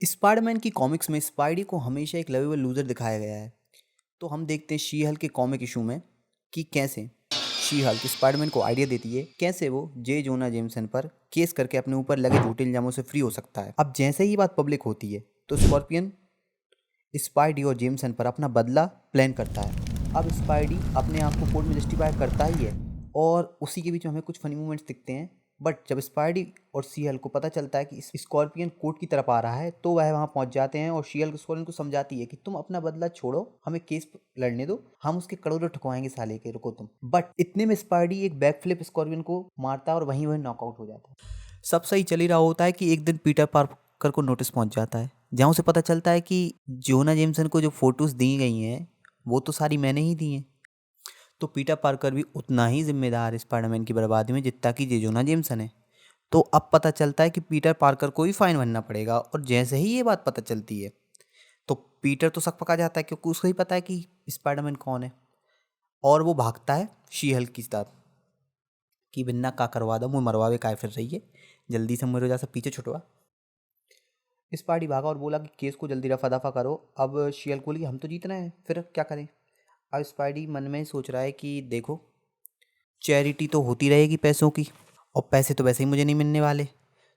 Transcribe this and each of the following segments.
Spiderman की comics में spidey को हमेशा एक लवेबल लूजर दिखाया गया है। तो हम देखते हैं शी हल्क के कॉमिक इशू में कि कैसे शी हल्क स्पाइडरमैन को आइडिया देती है कैसे वो जे जोना जेमसन पर केस करके अपने ऊपर लगे झूठे इल्जामों से फ्री हो सकता है। अब जैसे ही बात पब्लिक होती है तो स्कॉर्पियन स्पाइडी और जेमसन पर अपना बदला प्लान करता है। अब स्पाइडी अपने आप को कोर्ट में जस्टिफाई करता ही है और उसी के बीच में हमें कुछ फनी मोमेंट्स दिखते हैं। बट जब स्पाइडी और सी हल्क को पता चलता है कि स्कॉर्पियन कोर्ट की तरफ आ रहा है तो वह वहां पहुंच जाते हैं और शी हल्क स्कॉर्पियन को समझाती है कि तुम अपना बदला छोड़ो, हमें केस लड़ने दो, हम उसके करोड़ों ठुकवाएंगे साले के, रुको तुम। बट इतने में स्पाइडी एक बैकफ्लिप स्कॉर्पियन को मारता है और वहीं वह नॉकआउट हो जाता है। सब सही चल ही रहा होता है कि एक दिन पीटर पार्कर को नोटिस पहुंच जाता है जहां उसे पता चलता है कि जोना जेमसन को जो फोटोज दी गई हैं वो तो सारी मैंने ही दी हैं। तो पीटर पार्कर भी उतना ही जिम्मेदार है स्पाइडरमैन की बर्बादी में जितना कि जे जोना जेमसन है। तो अब पता चलता है कि पीटर पार्कर को ही फाइन भरना पड़ेगा और जैसे ही ये बात पता चलती है तो पीटर तो शक पका जाता है क्योंकि उसको ही पता है कि स्पाइडरमैन कौन है और वो भागता है शी हल्क की साथ कि बिन्ना का करवा दो, मुझे मरवावे काय फिर रही है, जल्दी से मेरे जैसा पीछे छुटवा। स्पाइडी भागा और बोला कि केस को जल्दी रफा दफा करो। अब शी हल्क बोली हम तो जीत रहे हैं, फिर क्या करें। अब स्पाइडी मन में सोच रहा है कि देखो चैरिटी तो होती रहेगी पैसों की और पैसे तो वैसे ही मुझे नहीं मिलने वाले।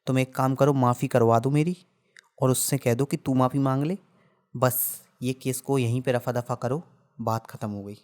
तुम एक काम करो, माफ़ी करवा दो मेरी और उससे कह दो कि तू माफ़ी मांग ले, बस ये केस को यहीं पे रफा दफा करो, बात ख़त्म हो गई।